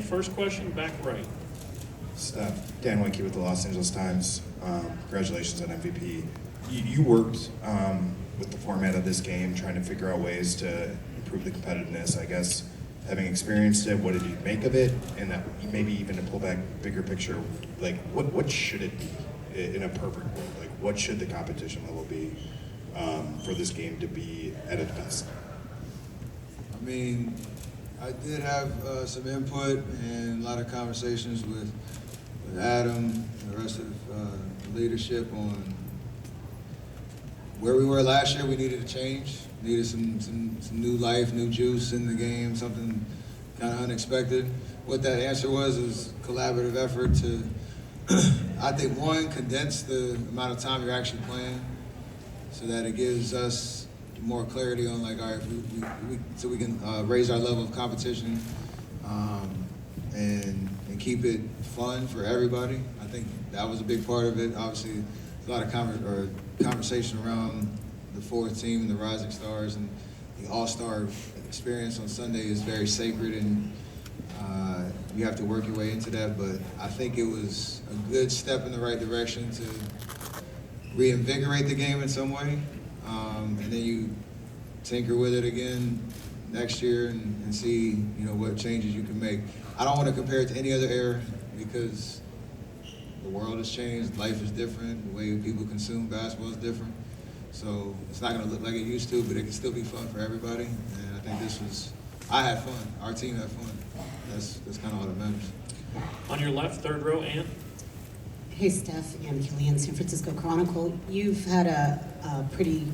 first question, back right. Steph, Dan Winke with the Los Angeles Times. Congratulations on MVP. You worked with the format of this game, trying to figure out ways to improve the competitiveness. I guess, having experienced it, what did you make of it? And that maybe even to pull back bigger picture, like what should it be in a perfect world? Like what should the competition level be for this game to be at its best? I mean, I did have some input and a lot of conversations with Adam and the rest of the leadership on where we were last year. We needed to change, needed some new life, new juice in the game, something kind of unexpected. What that answer was is collaborative effort to, I think, one, condense the amount of time you're actually playing so that it gives us more clarity on, like, all right, so we can raise our level of competition and keep it fun for everybody. I think that was a big part of it. Obviously, a lot of conversation around the fourth team and the Rising Stars, and the All-Star experience on Sunday is very sacred, and you have to work your way into that. But I think it was a good step in the right direction to reinvigorate the game in some way, and then you tinker with it again next year and see, what changes you can make. I don't want to compare it to any other era because the world has changed, life is different, the way people consume basketball is different. So it's not going to look like it used to, but it can still be fun for everybody. And I think I had fun. Our team had fun. That's kind of all that matters. On your left, third row, Ann. Hey, Steph, Ann Killian, San Francisco Chronicle. You've had a pretty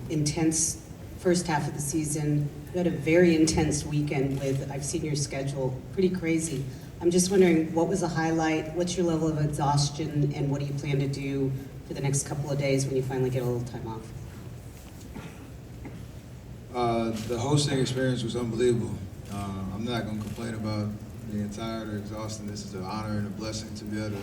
intense first half of the season. You had a very intense weekend with, I've seen your schedule, pretty crazy. I'm just wondering, what was the highlight? What's your level of exhaustion, and what do you plan to do for the next couple of days when you finally get a little time off? The hosting experience was unbelievable. I'm not going to complain about being tired or exhausted. This is an honor and a blessing to be able to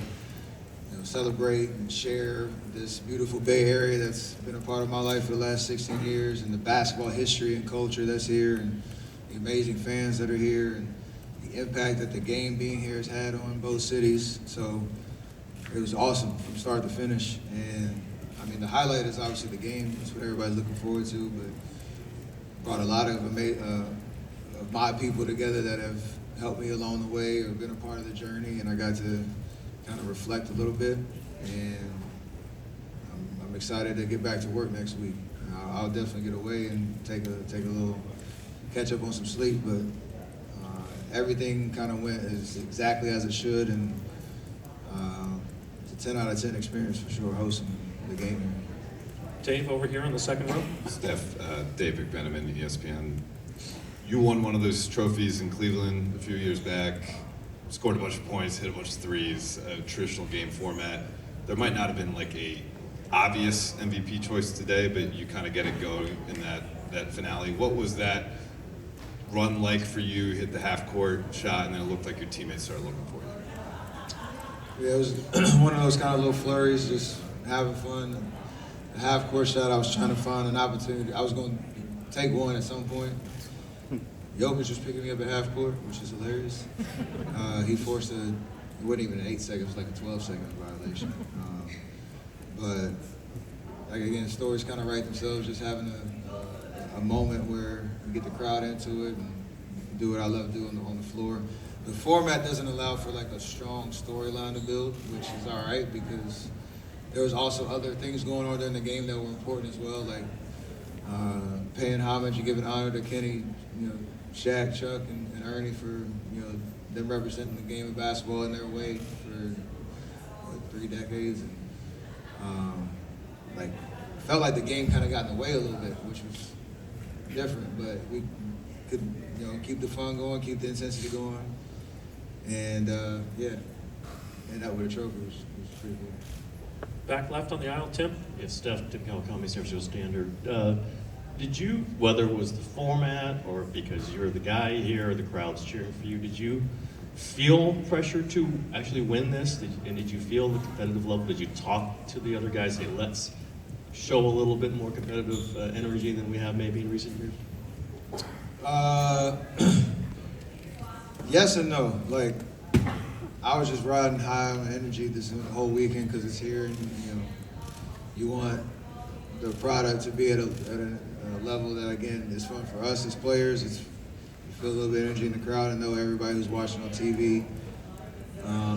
celebrate and share this beautiful Bay Area that's been a part of my life for the last 16 years, and the basketball history and culture that's here, and the amazing fans that are here, and the impact that the game being here has had on both cities. So it was awesome from start to finish. And I mean, the highlight is obviously the game. That's what everybody's looking forward to, but brought a lot of my people together that have helped me along the way or been a part of the journey, and I got to kind of reflect a little bit, and I'm excited to get back to work next week. I'll definitely get away and take a little catch up on some sleep, but everything kind of went exactly as it should, and it's a 10 out of 10 experience for sure hosting the game here. Dave, over here on the second row. Steph, Dave McBenamin, ESPN. You won one of those trophies in Cleveland a few years back, scored a bunch of points, hit a bunch of threes, a traditional game format. There might not have been like a obvious MVP choice today, but you kind of get it going in that finale. What was that run like for you? You hit the half-court shot, and then it looked like your teammates started looking for you. Yeah, it was one of those kind of little flurries, just having fun. The half-court shot, I was trying to find an opportunity. I was going to take one at some point. Jokic was picking me up at half court, which is hilarious. He forced it wasn't even an 8 seconds, it was like a 12-second violation. But, like, again, stories kind of write themselves, just having a moment where you get the crowd into it and do what I love doing on the floor. The format doesn't allow for, like, a strong storyline to build, which is all right because there was also other things going on during the game that were important as well, like paying homage and giving honor to Kenny, Shaq, Chuck, and Ernie for them representing the game of basketball in their way for 3 decades, and felt like the game kind of got in the way a little bit, which was different, but we could keep the fun going, keep the intensity going, and end up with a trophy was pretty cool. Back left on the aisle, Tim. Yes, Steph, Tim Kawakami, San Francisco Standard. Did you, whether it was the format or because you're the guy here or the crowd's cheering for you, did you feel pressure to actually win this? And did you feel the competitive level? Did you talk to the other guys, say, let's show a little bit more competitive energy than we have maybe in recent years? Yes and no. Like, I was just riding high on energy this whole weekend because it's here, and you want the product to be at a level that, again, is fun for us as players. You feel a little bit of energy in the crowd and know everybody who's watching on TV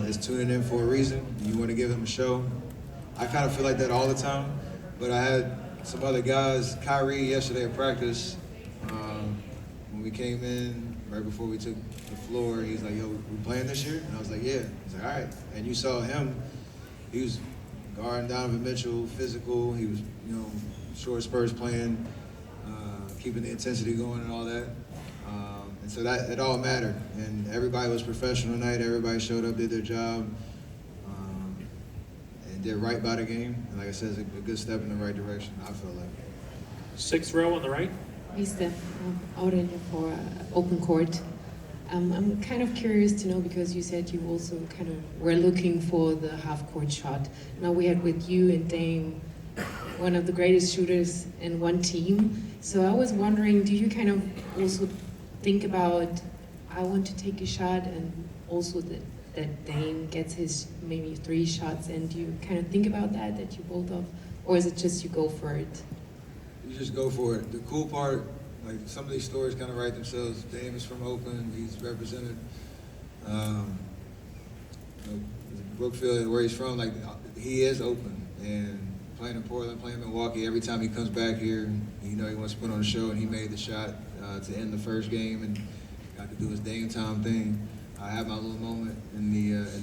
is tuning in for a reason. You want to give them a show. I kind of feel like that all the time, but I had some other guys, Kyrie yesterday at practice, when we came in, right before we took the floor, he's like, yo, we playing this year? And I was like, yeah. He's like, all right. And you saw him, he was guarding Donovan Mitchell, physical, he was, short spurts playing, keeping the intensity going and all that. And so that it all mattered. And everybody was professional tonight, everybody showed up, did their job, and did right by the game. And like I said, it's a good step in the right direction, I feel like. 6th row on the right. Hey Steph, out in for open court. I'm kind of curious to know, because you said you also kind of were looking for the half-court shot. Now we had with you and Dame one of the greatest shooters in one team. So I was wondering, do you kind of also think about, I want to take a shot, and also that Dame gets his maybe 3 shots, and do you kind of think about that you both of, or is it just you go for it? You just go for it. The cool part, like some of these stories kind of write themselves. Dame is from Oakland. He's represented Brookfield, where he's from. Like, he is Oakland, and playing in Portland, playing in Milwaukee. Every time he comes back here, he wants to put on a show, and he made the shot to end the first game, and got to do his Dame time thing. I had my little moment in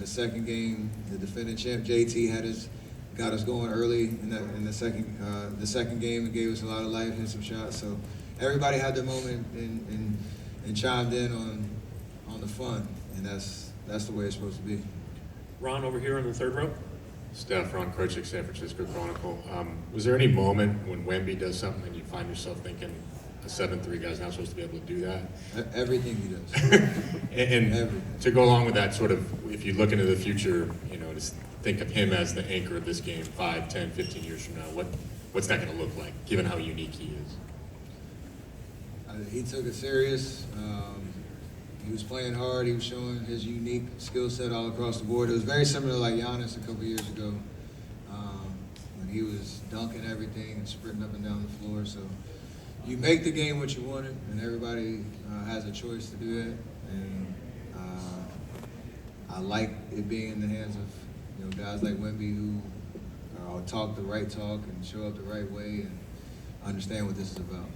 the second game. The defending champ JT got us going early in the second game and gave us a lot of life, hit some shots. So everybody had their moment and chimed in on the fun, and that's the way it's supposed to be. Ron over here in the 3rd row. Steph, Ron Krochik, San Francisco Chronicle. Was there any moment when Wemby does something and you find yourself thinking, a 7'3" guy's not supposed to be able to do that? Everything he does. and Everything. To go along with that, sort of, if you look into the future, just think of him as the anchor of this game 5, 10, 15 years from now. What's that going to look like, given how unique he is? He took it serious. He was playing hard. He was showing his unique skill set all across the board. It was very similar to like Giannis a couple years ago, when he was dunking everything and sprinting up and down the floor. So you make the game what you want it, and everybody has a choice to do that. And I like it being in the hands of guys like Wemby who talk the right talk and show up the right way and understand what this is about.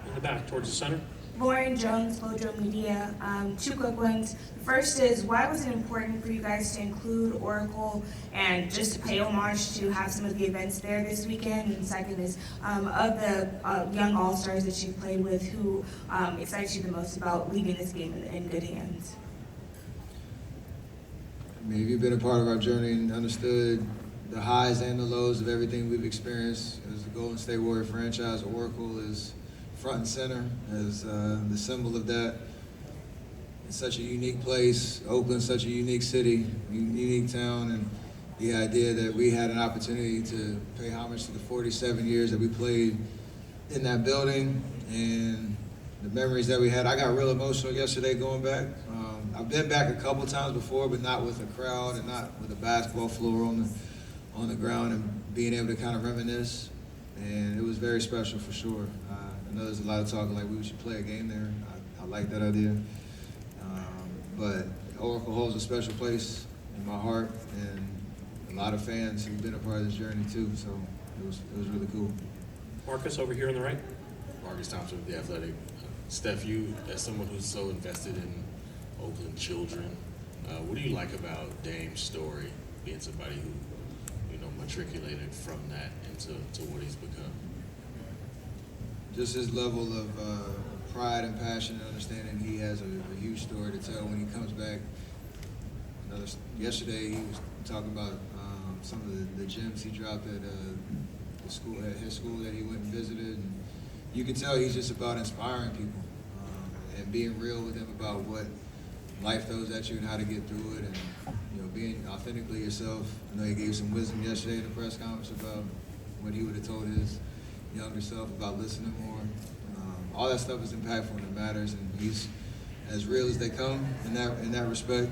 In the back, towards the center. Lauren Jones, Mojo Media. 2 quick ones. The first is, why was it important for you guys to include Oracle and just to pay homage to have some of the events there this weekend? And second is, of the young All-Stars that you played with, who excites you the most about leaving this game in good hands? I mean, if you've been a part of our journey and understood the highs and the lows of everything we've experienced as the Golden State Warrior franchise, Oracle is front and center as the symbol of that. It's such a unique place. Oakland's such a unique city, unique town, and the idea that we had an opportunity to pay homage to the 47 years that we played in that building and the memories that we had. I got real emotional yesterday going back. I've been back a couple times before, but not with a crowd and not with a basketball floor on the ground and being able to kind of reminisce. And it was very special for sure. I know there's a lot of talk like we should play a game there. I like that idea. But Oracle holds a special place in my heart, and a lot of fans who've been a part of this journey too. So it was really cool. Marcus over here on the right. Marcus Thompson with The Athletic. Steph, you, as someone who's so invested in Oakland children, what do you like about Dame's story, being somebody who, matriculated from that into what he's become? Just his level of pride and passion and understanding. He has a huge story to tell when he comes back. Yesterday he was talking about some of the gems he dropped at his school that he went and visited. And you can tell he's just about inspiring people and being real with them about what life throws at you and how to get through it, and being authentically yourself. I know he gave some wisdom yesterday in the press conference about what he would have told his younger self about listening more. All that stuff is impactful and it matters, and he's as real as they come in that respect.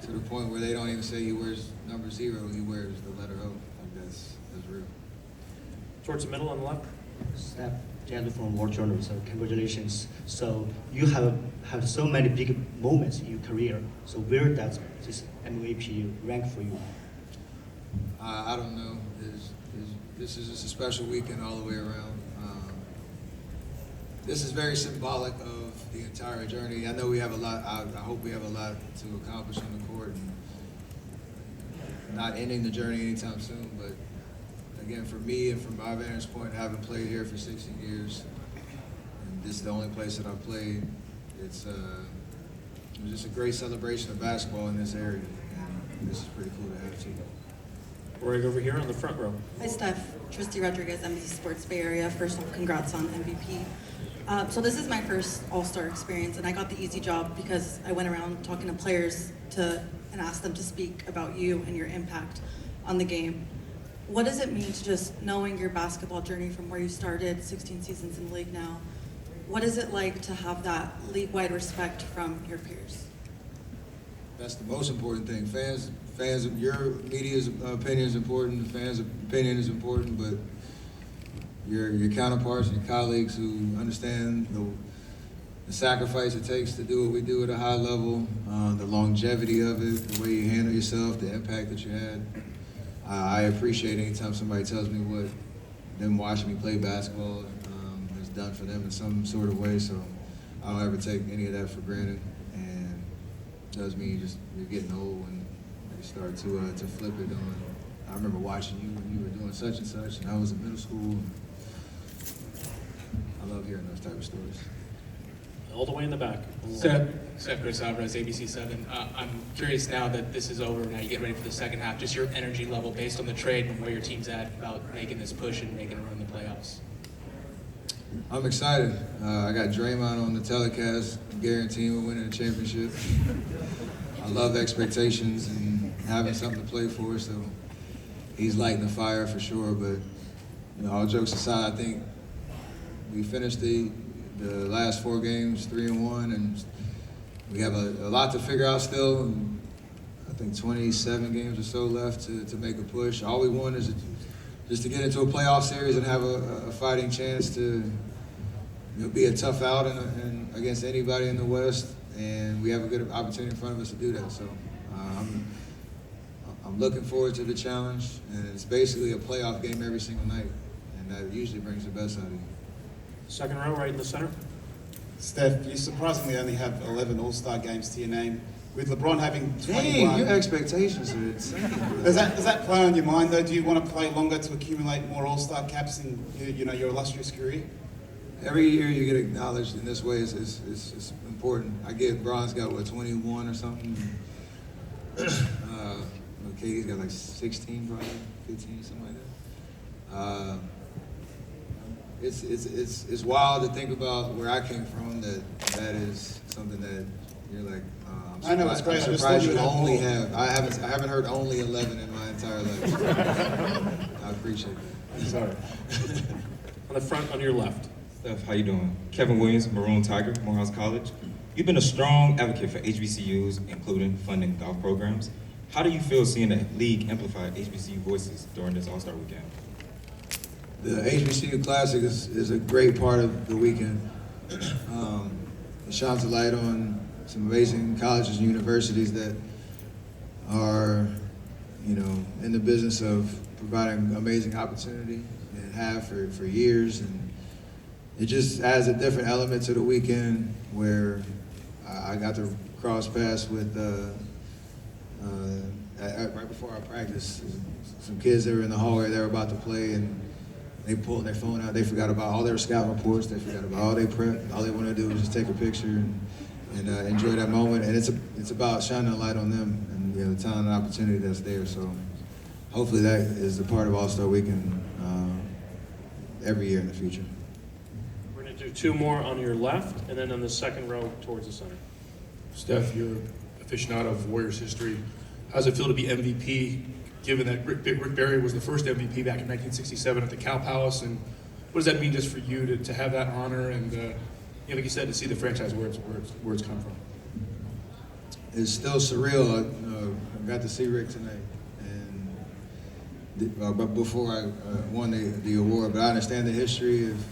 To the point where they don't even say he wears number 0, he wears the letter O. Like that's real. Towards the middle on the left. Steph, Jan from World Journal, so congratulations. So you have so many big moments in your career. So where does this MVP rank for you? I don't know. This is just a special weekend all the way around. This is very symbolic of the entire journey. I know we have a lot. I hope we have a lot to accomplish on the court, and not ending the journey anytime soon. But again, for me and from my vantage point, having played here for 16 years, and this is the only place that I've played, it was just a great celebration of basketball in this area. And this is pretty cool to have too. Right over here on the front row. Hi, Steph. Tristy Rodriguez, NBC Sports Bay Area. First off, congrats on MVP. So this is my first All-Star experience, and I got the easy job because I went around talking to players and asked them to speak about you and your impact on the game. What does it mean to just knowing your basketball journey from where you started, 16 seasons in the league now? What is it like to have that league-wide respect from your peers? That's the most important thing. Fans, your media's opinion is important. The fans' opinion is important, but your counterparts and your colleagues who understand the sacrifice it takes to do what we do at a high level, the longevity of it, the way you handle yourself, the impact that you had. I appreciate anytime somebody tells me what them watching me play basketball has done for them in some sort of way. So I don't ever take any of that for granted. And it does mean you're getting old when you start to flip it on. I remember watching you when you were doing such and such, and I was in middle school. I love hearing those type of stories. All the way in the back. Steph Chris Alvarez, ABC7. I'm curious now that this is over, now you get ready for the second half, just your energy level based on the trade and where your team's at about making this push and making a run in the playoffs. I'm excited. I got Draymond on the telecast, guaranteeing we're winning the championship. I love expectations and having something to play for, so he's lighting the fire for sure. But all jokes aside, I think we finished the last 4 games 3-1, and we have a lot to figure out still. And I think 27 games or so left to make a push. All we want is just to get into a playoff series and have a fighting chance to be a tough out against anybody in the West, and we have a good opportunity in front of us to do that. So I'm looking forward to the challenge, and it's basically a playoff game every single night, and that usually brings the best out of you. Second row, right in the center. Steph, you surprisingly only have 11 All-Star games to your name. With LeBron having 21... Dang, your expectations are insane. Does that play on your mind, though? Do you want to play longer to accumulate more All-Star caps in your illustrious career? Every year you get acknowledged in this way is important. I get Bron's got, 21 or something? Katie's got like 16, probably, 15, something like that. It's wild to think about where I came from. That is something that you're like. I know it's great. I'm surprised you only have. I haven't heard only 11 in my entire life. I appreciate that. Sorry. On the front, on your left. Steph, how you doing? Kevin Williams, Maroon Tiger, Morehouse College. You've been a strong advocate for HBCUs, including funding golf programs. How do you feel seeing the league amplify HBCU voices during this All-Star weekend? The HBCU Classic is a great part of the weekend. It shines a light on some amazing colleges and universities that are, in the business of providing amazing opportunity and have for years. And it just adds a different element to the weekend where I got to cross paths with, right before our practice, some kids that were in the hallway, they were about to play, and they pulled their phone out. They forgot about all their scout reports. They forgot about all their prep. All they want to do is just take a picture and enjoy that moment. And it's about shining a light on them and the talent and opportunity that's there. So hopefully that is a part of All-Star Weekend every year in the future. We're going to do 2 more on your left, and then on the second row towards the center. Steph, you're an aficionado of Warriors history. How does it feel to be MVP, given that Rick Barry was the first MVP back in 1967 at the Cow Palace? And what does that mean just for you to have that honor? And like you said, to see the franchise where it's come from. It's still surreal. I got to see Rick tonight, and but before I won the award. But I understand the history of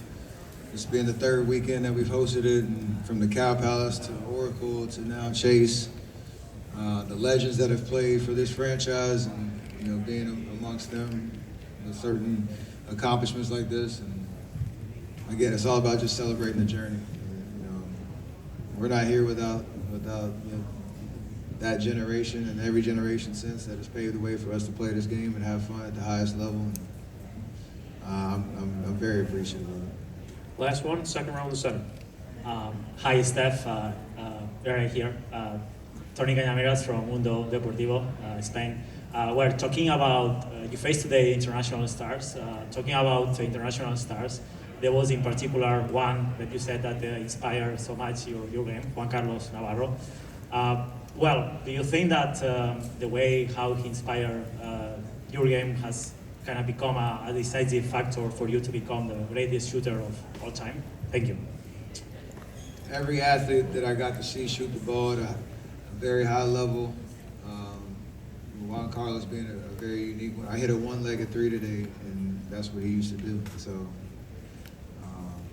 this being the third weekend that we've hosted it, and from the Cow Palace to Oracle to now Chase. The legends that have played for this franchise, and being amongst them with certain accomplishments like this, and again, it's all about just celebrating the journey. We're not here without that generation and every generation since that has paved the way for us to play this game and have fun at the highest level. I'm very appreciative of it. Last one, second row in the center. Hi, Steph. Right here. Tony Cañameras from Mundo Deportivo, Spain. We're talking about, you face today international stars. Talking about the international stars, there was in particular one that you said that inspired so much your game, Juan Carlos Navarro. Well, do you think that the way how he inspired your game has kind of become a decisive factor for you to become the greatest shooter of all time? Thank you. Every athlete that I got to see shoot the ball at a very high level, Juan Carlos being a very unique one. I hit a one-legged three today, and that's what he used to do. So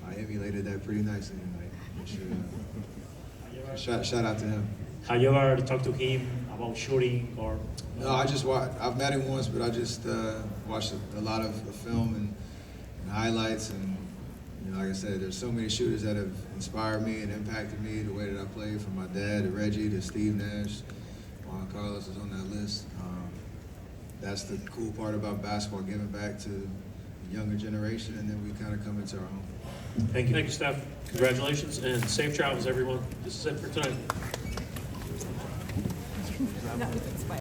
I emulated that pretty nicely tonight. Shout out to him. Have you ever talked to him about shooting or? No, I just watched. I've met him once, but I just watched a lot of the film and highlights. And like I said, there's so many shooters that have inspired me and impacted me the way that I play. From my dad to Reggie to Steve Nash, Juan Carlos is on that list. That's the cool part about basketball, giving back to the younger generation, and then we kind of come into our own. Thank you. Thank you, Steph. Congratulations and safe travels, everyone. This is it for tonight. No, it's fine.